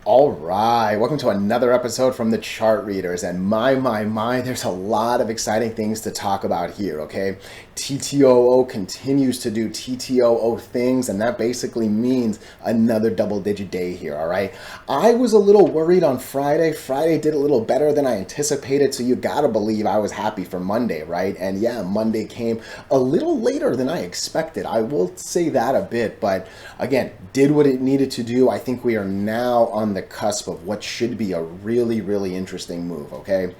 All right, welcome to another episode from the Chart Readers. And my, there's a lot of exciting things to talk about here, okay? TTOO continues to do TTOO things, and that basically means another double-digit day here, all right? I was a little worried on Friday. Friday did a little better than I anticipated, so you gotta believe I was happy for Monday, right? And yeah, Monday came a little later than I expected. I will say that a bit, but again, did what it needed to do. I think we are now on the cusp of what should be a really, really interesting move, okay?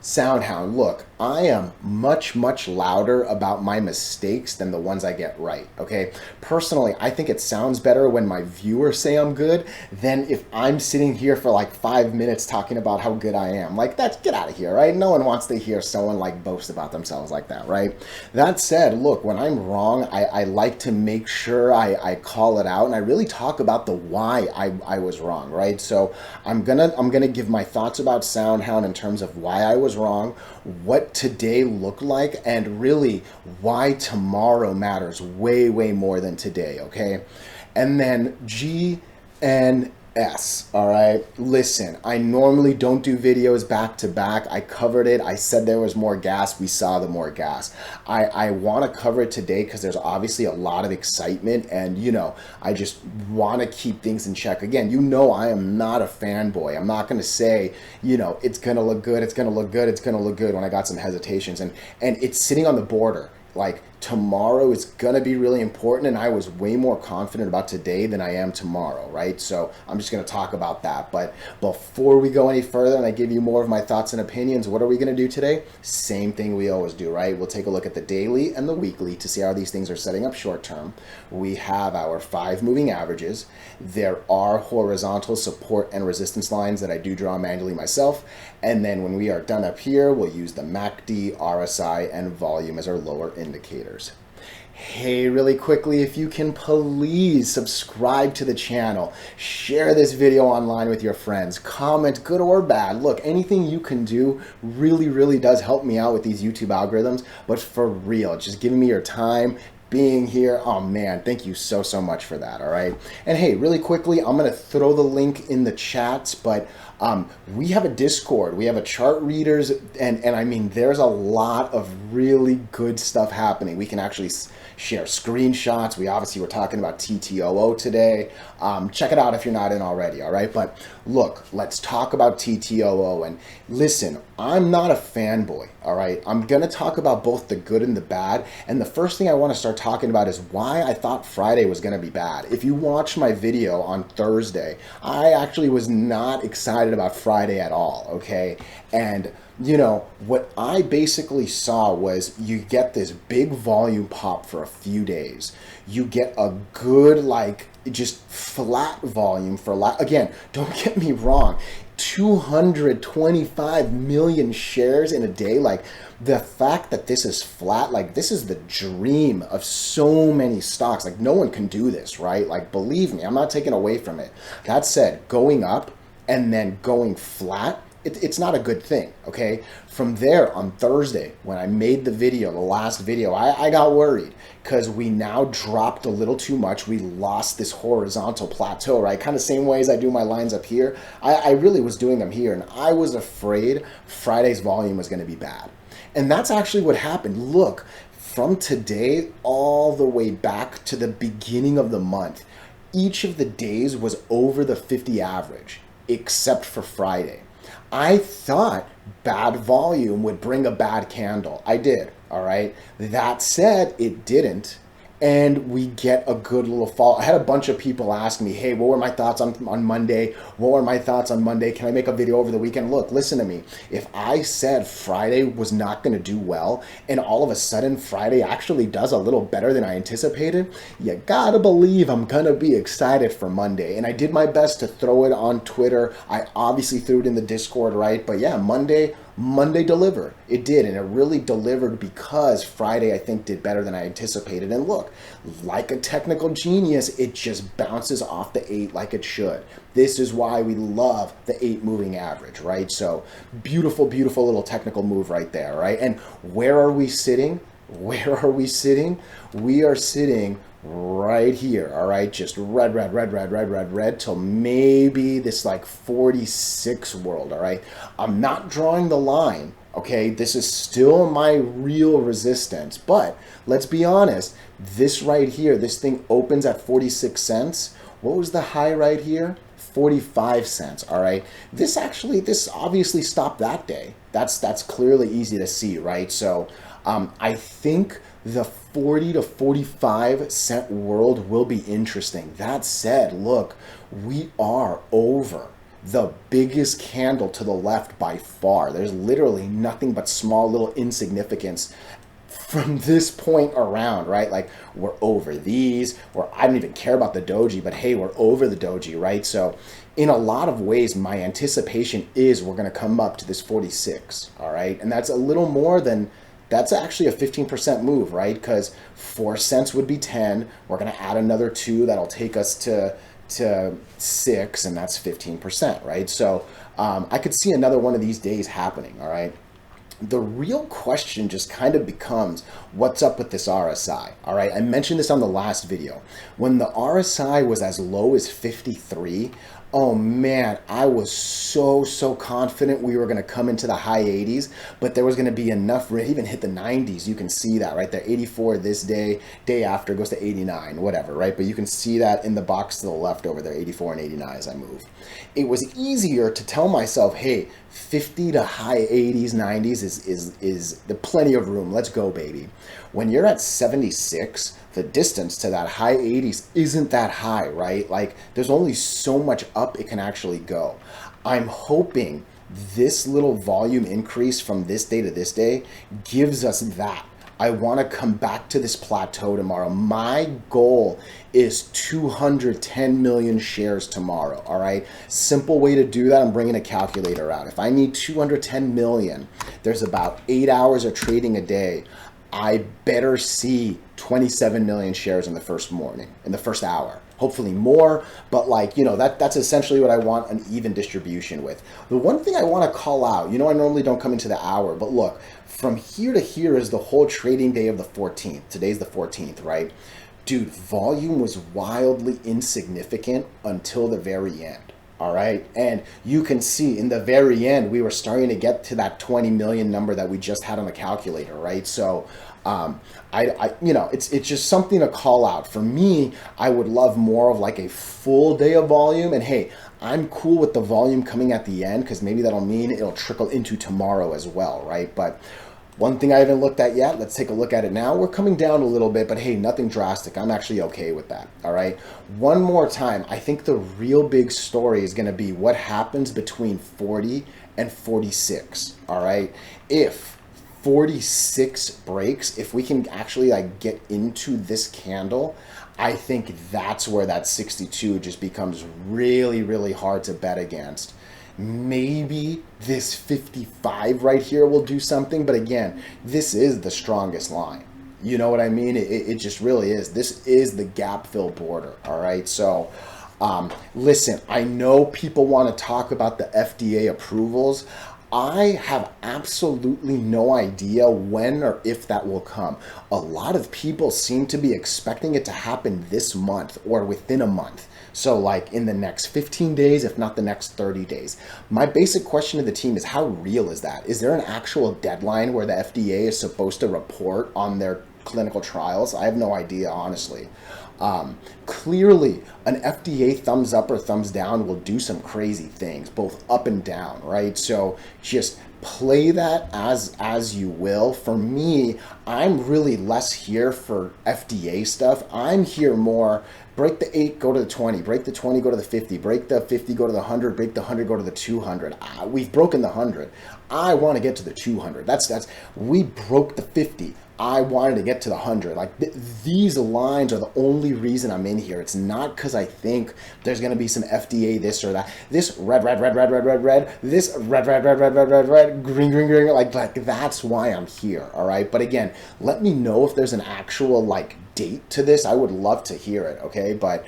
Soundhound, look, I am much louder about my mistakes than the ones I get right, okay? Personally, I think it sounds better when my viewers say I'm good than if I'm sitting here for like 5 minutes talking about how good I am. Like, that's, get out of here, right? No one wants to hear someone like boast about themselves like that, right? That said, look, when I'm wrong, I like to make sure I call it out, and I really talk about the why I was wrong, right? So I'm gonna give my thoughts about Soundhound in terms of why I was wrong, what today looked like, and really why tomorrow matters way more than today, okay? And then GNS, all right? Listen, I normally don't do videos back to back. I covered it. I said there was more gas. We saw the more gas. I want to cover it today because there's obviously a lot of excitement, and I just want to keep things in check. Again, I am not a fanboy. I'm not going to say, it's going to look good, it's going to look good, it's going to look good when I got some hesitations, and it's sitting on the border. Like, tomorrow is gonna be really important, and I was way more confident about today than I am tomorrow, right? So I'm just gonna talk about that. But before we go any further and I give you more of my thoughts and opinions, what are we gonna do today? Same thing we always do, right? We'll take a look at the daily and the weekly to see how these things are setting up short term. We have our 5 moving averages. There are horizontal support and resistance lines that I do draw manually myself. And then when we are done up here, we'll use the MACD, RSI, and volume as our lower indicators. Hey, really quickly, if you can please subscribe to the channel, share this video online with your friends, comment, good or bad. Look, anything you can do really does help me out with these YouTube algorithms, but for real, just giving me your time, being here. Oh man, thank you so much for that, all right? And hey, really quickly, I'm gonna throw the link in the chats, but we have a Discord, we have a Chart Readers, and I mean, there's a lot of really good stuff happening. We can actually share screenshots. We obviously were talking about TTOO today. Check it out if you're not in already, all right? But look, let's talk about TTOO. And listen, I'm not a fanboy, all right? I'm gonna talk about both the good and the bad. And the first thing I wanna start talking about is why I thought Friday was gonna be bad. If you watched my video on Thursday, I actually was not excited about Friday at all, okay? And what I basically saw was you get this big volume pop for a few days. You get a good, just flat volume for again, don't get me wrong, 225 million shares in a day. Like, the fact that this is flat, like, this is the dream of so many stocks. Like, no one can do this, right? Like, believe me, I'm not taking away from it. That said, going up and then going flat, it's not a good thing, okay? From there, on Thursday, when I made the video, the last video, I got worried because we now dropped a little too much. We lost this horizontal plateau, right? Kind of same way as I do my lines up here. I really was doing them here, and I was afraid Friday's volume was gonna be bad. And that's actually what happened. Look, from today all the way back to the beginning of the month, each of the days was over the 50 average, except for Friday. I thought bad volume would bring a bad candle. I did, all right? That said, it didn't, and we get a good little fall. I had a bunch of people ask me, hey, what were my thoughts on Monday? What were my thoughts on Monday? Can I make a video over the weekend? Look, listen to me. If I said Friday was not going to do well, and all of a sudden Friday actually does a little better than I anticipated, you gotta believe I'm gonna be excited for Monday. And I did my best to throw it on Twitter. I obviously threw it in the Discord, right? But yeah, Monday delivered. It did, and it really delivered because Friday, I think, did better than I anticipated. And look, like a technical genius, it just bounces off the 8 like it should. This is why we love the 8 moving average, right? So beautiful little technical move right there, right? And where are we sitting? Where are we sitting? We are sitting right here, all right? Just red, red, red, red, red, red, red, till maybe this like 46 world, all right? I'm not drawing the line, okay? This is still my real resistance, but let's be honest, this right here, this thing opens at 46 cents. What was the high right here? 45 cents, all right? This obviously stopped that day. That's clearly easy to see, right? So I think the 40 to 45 cent world will be interesting. That said, look, we are over the biggest candle to the left by far. There's literally nothing but small little insignificance from this point around, right? Like we're over these, or I don't even care about the doji, but hey, we're over the doji, right? So in a lot of ways, my anticipation is we're going to come up to this 46, all right? And that's a little more than, that's actually a 15% move, right? Because 4 cents would be 10. We're going to add another 2. That'll take us to 6, and that's 15%, right? So I could see another one of these days happening, all right? The real question just kind of becomes, what's up with this RSI? All right, I mentioned this on the last video. When the RSI was as low as 53, oh man, I was so confident we were going to come into the high 80s, but there was going to be enough, even hit the 90s. You can see that right there, 84 this day, day after goes to 89, whatever, right? But you can see that in the box to the left over there, 84 and 89 as I move. It was easier to tell myself, hey, 50 to high 80s, 90s is the plenty of room. Let's go, baby. When you're at 76, the distance to that high 80s isn't that high, right? Like there's only so much up it can actually go. I'm hoping this little volume increase from this day to this day gives us that. I want to come back to this plateau tomorrow. My goal is 210 million shares tomorrow, all right? Simple way to do that, I'm bringing a calculator out. If I need 210 million, there's about 8 hours of trading a day. I better see 27 million shares in the first morning, in the first hour. Hopefully more, but like, you know, that's essentially what I want an even distribution with. The one thing I want to call out, you know, I normally don't come into the hour, but look, from here to here is the whole trading day of the 14th. Today's the 14th, right? Dude, volume was wildly insignificant until the very end. All right. And you can see in the very end, we were starting to get to that 20 million number that we just had on the calculator. Right. So, you know, it's just something to call out. For me, I would love more of like a full day of volume. And hey, I'm cool with the volume coming at the end because maybe that'll mean it'll trickle into tomorrow as well. Right. But one thing I haven't looked at yet, let's take a look at it now. We're coming down a little bit, but hey, nothing drastic. I'm actually okay with that, all right? One more time, I think the real big story is gonna be what happens between 40 and 46, all right? If 46 breaks, if we can actually like get into this candle, I think that's where that 62 just becomes really, really hard to bet against. Maybe this 55 right here will do something, but again, this is the strongest line. You know what I mean? It just really is. This is the gap fill border, all right? So listen, I know people want to talk about the FDA approvals. I have absolutely no idea when or if that will come. A lot of people seem to be expecting it to happen this month or within a month. So like in the next 15 days, if not the next 30 days. My basic question to the team is, how real is that? Is there an actual deadline where the FDA is supposed to report on their clinical trials? I have no idea, honestly. Clearly, an FDA thumbs up or thumbs down will do some crazy things, both up and down, right? So just play that as you will. For me, I'm really less here for FDA stuff. I'm here more, break the 8, go to the 20, break the 20, go to the 50, break the 50, go to the 100, break the 100, go to the 200. We've broken the 100. I want to get to the 200. We broke the 50. I wanted to get to the 100. Like these lines are the only reason I'm in here. It's not because I think there's going to be some FDA this or that. This red, red, red, red, red, red, red. This red, red, red, red, red, red, red, green, green, green. Like that's why I'm here. All right. But again, let me know if there's an actual like date to this. I would love to hear it. Okay. But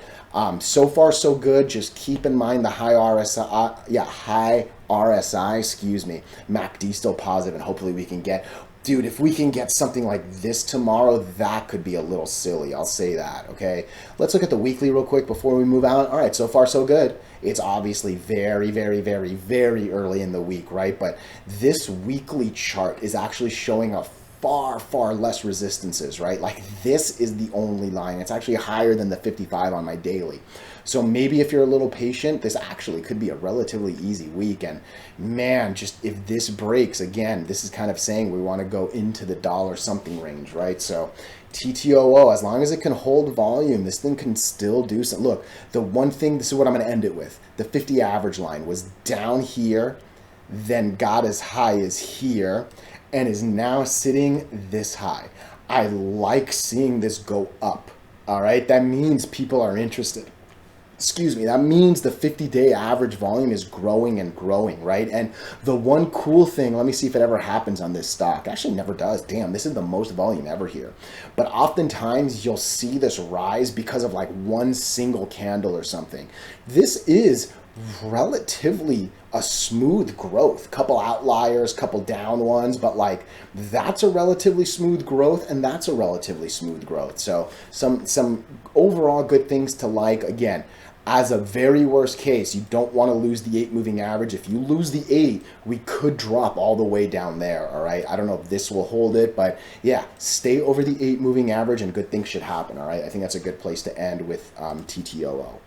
so far so good. Just keep in mind the high RSI, high RSI, excuse me. MACD still positive, and hopefully we can get dude, if we can get something like this tomorrow, that could be a little silly. I'll say that, okay? Let's look at the weekly real quick before we move out. All right, so far so good. It's obviously very, very, very, very early in the week, right? But this weekly chart is actually showing a far, far less resistances, right? Like this is the only line. It's actually higher than the 55 on my daily. So maybe if you're a little patient, this actually could be a relatively easy week. And man, just if this breaks, again, this is kind of saying we want to go into the dollar something range, right? So TTOO, as long as it can hold volume, this thing can still do something. Look, the one thing, this is what I'm going to end it with. The 50 average line was down here, then got as high as here, and is now sitting this high. I like seeing this go up, all right? That means people are interested. Excuse me, that means the 50-day average volume is growing and growing, right? And the one cool thing, let me see if it ever happens on this stock. Actually never does. Damn, this is the most volume ever here. But oftentimes you'll see this rise because of like one single candle or something. This is relatively a smooth growth, couple outliers, couple down ones, but like that's a relatively smooth growth and that's a relatively smooth growth. So some overall good things to like. Again, as a very worst case, you don't want to lose the 8 moving average. If you lose the 8, we could drop all the way down there, all right? I don't know if this will hold it, but yeah, stay over the 8 moving average and good things should happen, all right? I think that's a good place to end with TTOO.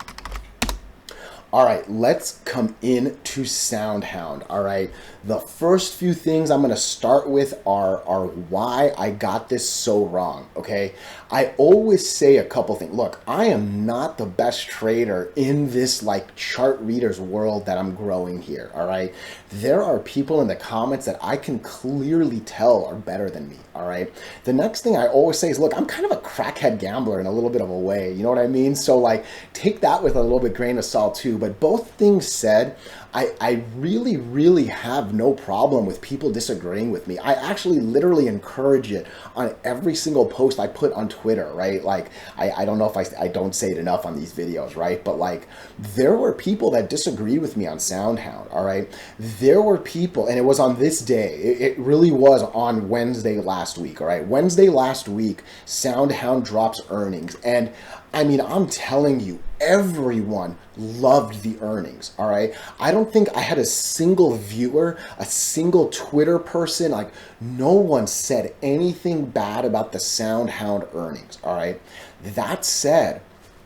All right, let's come into SOUNDHOUND, all right? The first few things I'm gonna start with are why I got this so wrong, okay? I always say a couple things. Look, I am not the best trader in this like chart readers world that I'm growing here, all right? There are people in the comments that I can clearly tell are better than me, all right? The next thing I always say is, look, I'm kind of a crackhead gambler in a little bit of a way, you know what I mean? So like, take that with a little bit grain of salt too. But both things said, I really, really have no problem with people disagreeing with me. I actually literally encourage it on every single post I put on Twitter, right? Like, I don't know if I don't say it enough on these videos, right? But like, there were people that disagreed with me on SOUNDHOUND, all right? There were people, and it was on this day. It really was on Wednesday last week, all right? Wednesday last week, SOUNDHOUND drops earnings. And I mean, I'm telling you, everyone loved the earnings, all right? I don't think I had a single viewer, a single Twitter person, like no one said anything bad about the SOUNDHOUND earnings, all right? That said,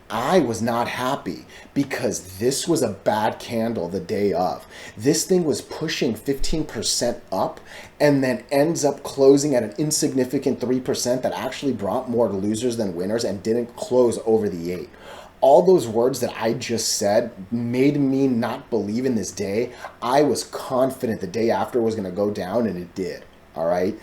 I was not happy because this was a bad candle the day of. This thing was pushing 15% up and then ends up closing at an insignificant 3% that actually brought more losers than winners and didn't close over the 8. All those words that I just said made me not believe in this day. I was confident the day after was going to go down, and it did. All right.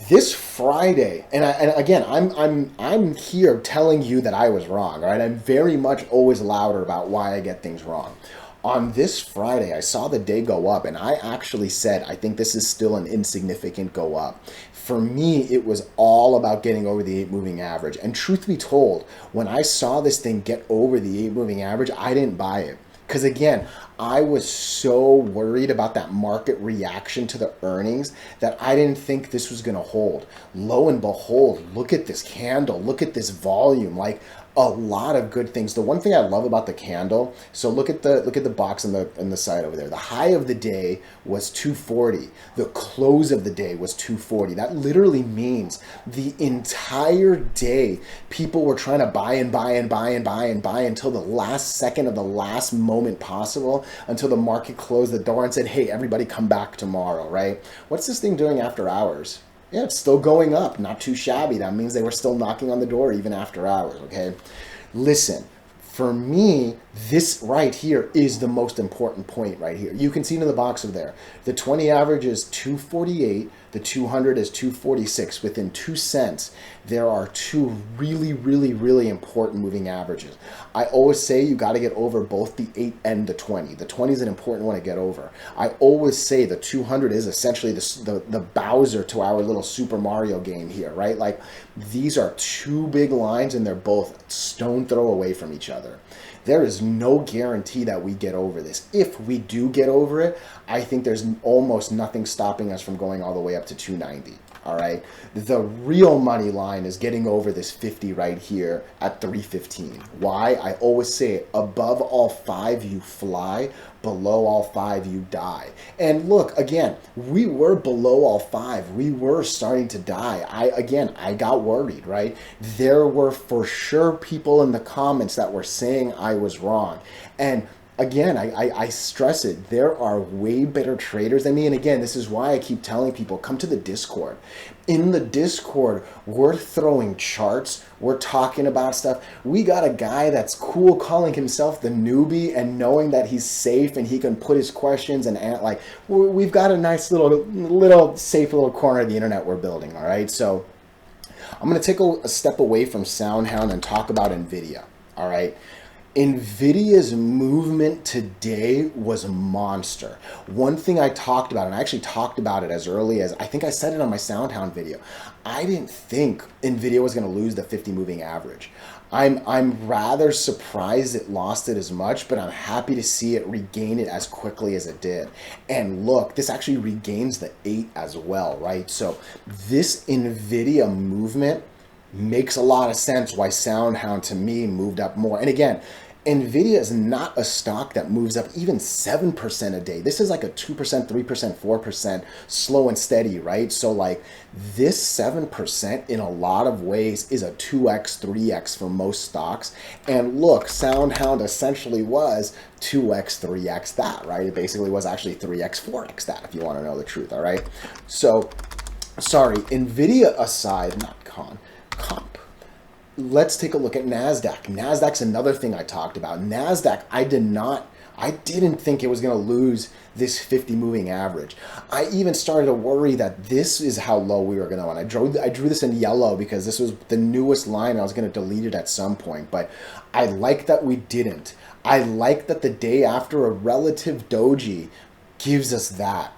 This Friday, and again, I'm here telling you that I was wrong. All right. I'm very much always louder about why I get things wrong. On this Friday, I saw the day go up, and I actually said, I think this is still an insignificant go up. For me, it was all about getting over the 8 moving average. And truth be told, when I saw this thing get over the 8 moving average, I didn't buy it. Because again, I was so worried about that market reaction to the earnings that I didn't think this was going to hold. Lo and behold, look at this candle. Look at this volume. Like, a lot of good things. The one thing I love about the candle, so look at the box on the side over there. The high of the day was 240. The close of the day was 240. That literally means the entire day people were trying to buy and buy and buy and buy and buy until the last second of the last moment possible, until the market closed the door and said, hey, everybody come back tomorrow, right? What's this thing doing after hours? Yeah, it's still going up, not too shabby. That means they were still knocking on the door even after hours, okay? Listen, for me, this right here is the most important point right here. You can see in the box over there, the 20 average is 248, the 200 is 246. Within 2 cents, there are two really, really, really important moving averages. I always say you got to get over both the 8 and the 20. The 20 is an important one to get over. I always say the 200 is essentially the Bowser to our little Super Mario game here, right? Like, these are two big lines and they're both stone throw away from each other. There is no guarantee that we get over this. If we do get over it, I think there's almost nothing stopping us from going all the way up to 290. all right? The real money line is getting over this 50 right here at 315. Why? I always say it, above all five you fly, below all five you die. And look, again, we were below all five. We were starting to die. I got worried, right? There were for sure people in the comments that were saying I was wrong. And again, I stress it, there are way better traders than me. And again, this is why I keep telling people, come to the Discord. In the Discord, we're throwing charts, we're talking about stuff. We got a guy that's cool calling himself the newbie and knowing that he's safe and he can put his questions and like, we've got a nice little safe little corner of the internet we're building, all right? So I'm going to take a step away from SoundHound and talk about NVIDIA, all right? NVIDIA's movement today was a monster. One thing I talked about, and I actually talked about it as early as, I think I said it on my SoundHound video, I didn't think NVIDIA was going to lose the 50 moving average. I'm rather surprised it lost it as much, but I'm happy to see it regain it as quickly as it did. And look, this actually regains the 8 as well, right? So this NVIDIA movement makes a lot of sense why SoundHound to me moved up more. And again, NVIDIA is not a stock that moves up even 7% a day. This is like a 2%, 3%, 4% slow and steady, right? So like this 7% in a lot of ways is a 2x, 3x for most stocks. And look, SoundHound essentially was 2x, 3x that, right? It basically was actually 3x, 4x that, if you want to know the truth, all right? So, sorry, NVIDIA aside, not comp. Let's take a look at NASDAQ. NASDAQ's another thing I talked about. NASDAQ, I didn't think it was going to lose this 50 moving average. I even started to worry that this is how low we were going to, and I drew this in yellow because this was the newest line. I was going to delete it at some point, but I like that we didn't. I like that the day after a relative doji gives us that.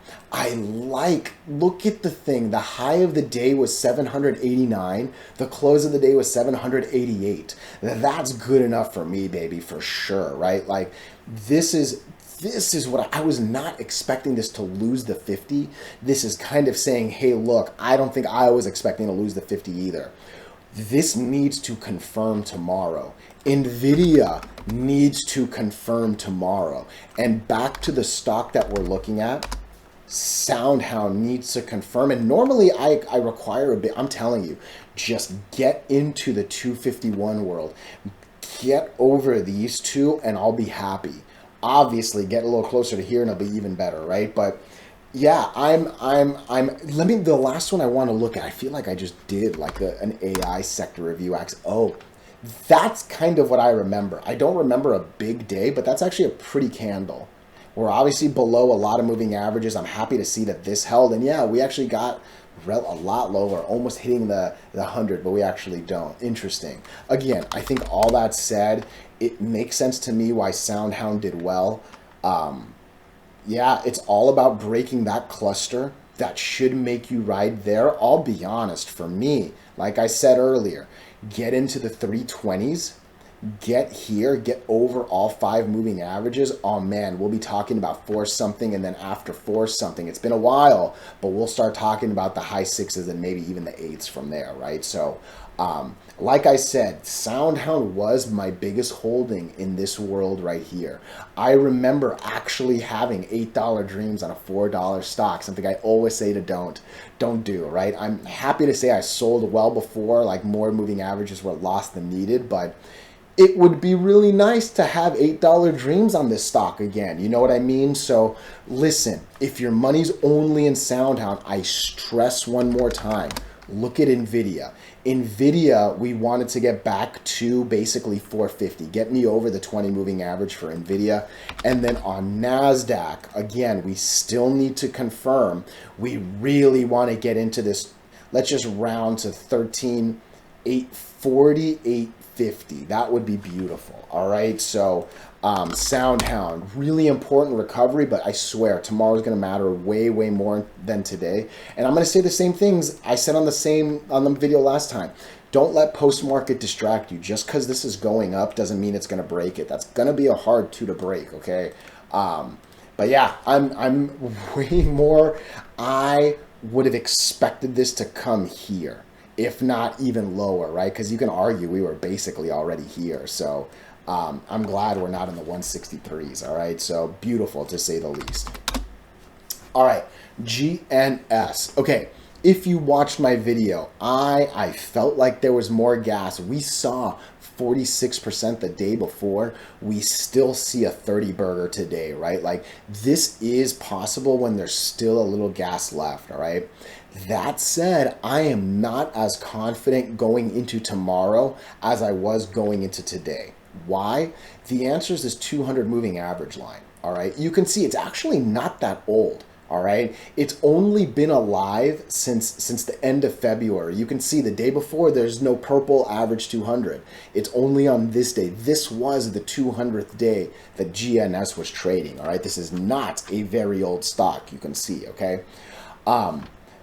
Look at the thing. The high of the day was 789. The close of the day was 788. That's good enough for me, baby, for sure, right? Like this is what I was not expecting this to lose the 50. This is kind of saying, hey, look, I don't think I was expecting to lose the 50 either. This needs to confirm tomorrow. NVIDIA needs to confirm tomorrow. And back to the stock that we're looking at, SoundHound needs to confirm. And normally I require a bit, I'm telling you, just get into the 251 world. Get over these two and I'll be happy. Obviously, get a little closer to here and it'll be even better, right? But yeah, the last one I want to look at, I feel like I just did like an AI sector review. Oh, that's kind of what I remember. I don't remember a big day, but that's actually a pretty candle. We're obviously below a lot of moving averages. I'm happy to see that this held. And yeah, we actually got a lot lower, almost hitting the 100, but we actually don't. Interesting. Again, I think all that said, it makes sense to me why SoundHound did well. Yeah, it's all about breaking that cluster. That should make you ride there. I'll be honest, for me, like I said earlier, get into the 320s, get here, get over all 5 moving averages. Oh man, we'll be talking about 4 something and then after 4 something. It's been a while, but we'll start talking about the high 6s and maybe even the 8s from there, right? So, like I said, SoundHound was my biggest holding in this world right here. I remember actually having $8 dreams on a $4 stock, something I always say to don't do, right? I'm happy to say I sold well before, like more moving averages were lost than needed, but it would be really nice to have $8 dreams on this stock again. You know what I mean? So listen, if your money's only in SoundHound, I stress one more time, look at NVIDIA. NVIDIA, we wanted to get back to basically 450. Get me over the 20 moving average for NVIDIA. And then on NASDAQ, again, we still need to confirm. We really want to get into this. Let's just round to 13,840, 850. That would be beautiful. All right. So SoundHound, really important recovery, but I swear tomorrow's going to matter way, way more than today. And I'm going to say the same things I said on the video last time. Don't let post-market distract you. Just because this is going up doesn't mean it's going to break it. That's going to be a hard 2 to break, okay? But yeah, I'm way more. I would have expected this to come here, if not even lower, right? Because you can argue we were basically already here. So I'm glad we're not in the 163s, all right? So beautiful, to say the least. All right, GNS. Okay, if you watched my video, I felt like there was more gas. We saw 46% the day before. We still see a 30 burger today, right? Like, this is possible when there's still a little gas left, all right? That said, I am not as confident going into tomorrow as I was going into today. Why? The answer is this 200 moving average line, all right? You can see it's actually not that old. All right, it's only been alive since the end of February. You can see the day before there's no purple average 200. It's only on this day. This was the 200th day that GNS was trading. All right, this is not a very old stock. You can see. Okay,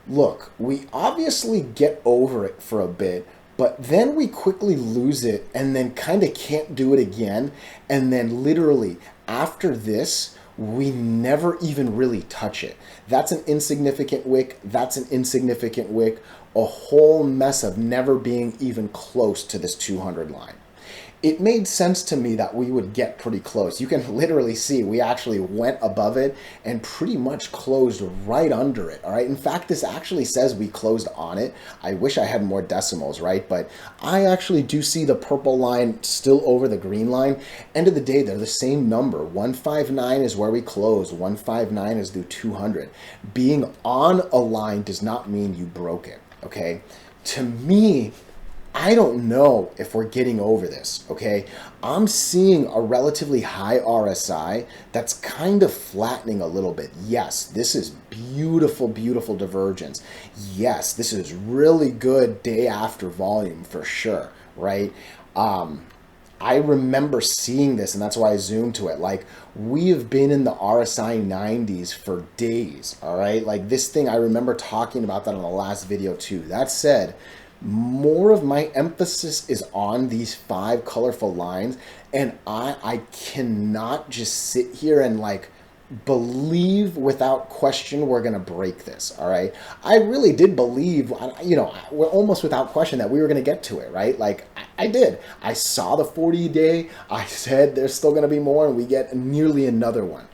look, we obviously get over it for a bit, but then we quickly lose it and then kind of can't do it again. And then literally after this, we never even really touch it. That's an insignificant wick. That's an insignificant wick. A whole mess of never being even close to this 200 line. It made sense to me that we would get pretty close. You can literally see we actually went above it and pretty much closed right under it, all right? In fact, this actually says we closed on it. I wish I had more decimals, right? But I actually do see the purple line still over the green line. End of the day, they're the same number. 159 is where we close. 159 is the 200. Being on a line does not mean you broke it, okay? To me, I don't know if we're getting over this, okay? I'm seeing a relatively high RSI that's kind of flattening a little bit. Yes, this is beautiful, beautiful divergence. Yes, this is really good day after volume for sure, right? I remember seeing this, and that's why I zoomed to it. Like, we have been in the RSI 90s for days, all right? Like, this thing, I remember talking about that in the last video too. That said, more of my emphasis is on these 5 colorful lines, and I cannot just sit here and like believe without question we're gonna break this. All right, I really did believe, you know, we're almost without question that we were gonna get to it, right? Like I did. I saw the 40-day. I said there's still gonna be more, and we get nearly another one.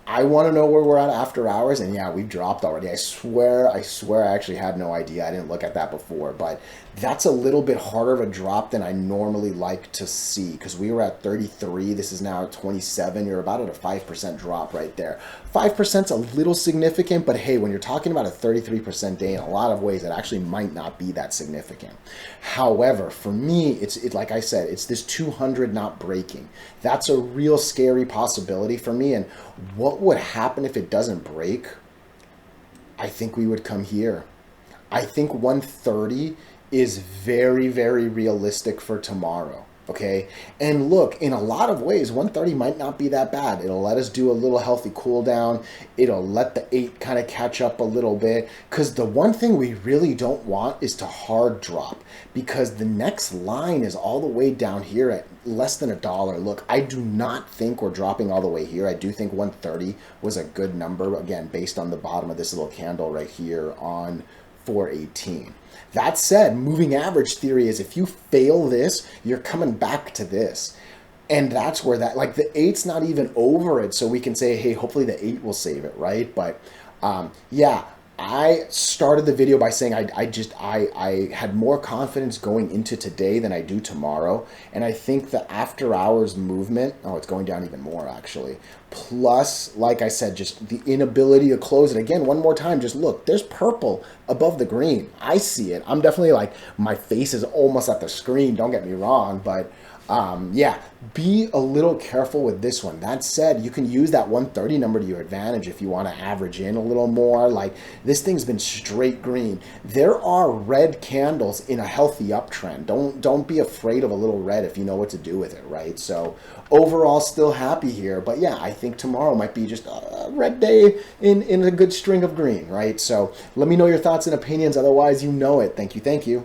I want to know where we're at after hours, and yeah, we dropped already. I swear I actually had no idea. I didn't look at that before, but that's a little bit harder of a drop than I normally like to see, because we were at 33. This is now at 27. You're about at a 5% drop right there. 5% is a little significant, but hey, when you're talking about a 33% day, in a lot of ways, it actually might not be that significant. However, for me, it's like I said, it's this 200 not breaking. That's a real scary possibility for me, and what would happen if it doesn't break? I think we would come here. I think 130 is very, very realistic for tomorrow. Okay, and look, in a lot of ways, 130 might not be that bad. It'll let us do a little healthy cool down. It'll let the 8 kind of catch up a little bit, because the one thing we really don't want is to hard drop, because the next line is all the way down here at less than $1. Look, I do not think we're dropping all the way here. I do think 130 was a good number, again, based on the bottom of this little candle right here on 418. That said, moving average theory is if you fail this, you're coming back to this. And that's where that, like, the 8's not even over it, so we can say, hey, hopefully the 8 will save it, right? But yeah, I started the video by saying I had more confidence going into today than I do tomorrow. And I think the after hours movement, oh, it's going down even more actually. Plus, like I said, just the inability to close it. Again, one more time, just look, there's purple above the green. I see it. I'm definitely like, my face is almost at the screen, don't get me wrong, but yeah, be a little careful with this one. That said, you can use that 130 number to your advantage if you want to average in a little more. Like, this thing's been straight green. There are red candles in a healthy uptrend. Don't be afraid of a little red if you know what to do with it, right? So overall, still happy here. But yeah, I think tomorrow might be just a red day in a good string of green, right? So let me know your thoughts and opinions. Otherwise, you know it. Thank you. Thank you.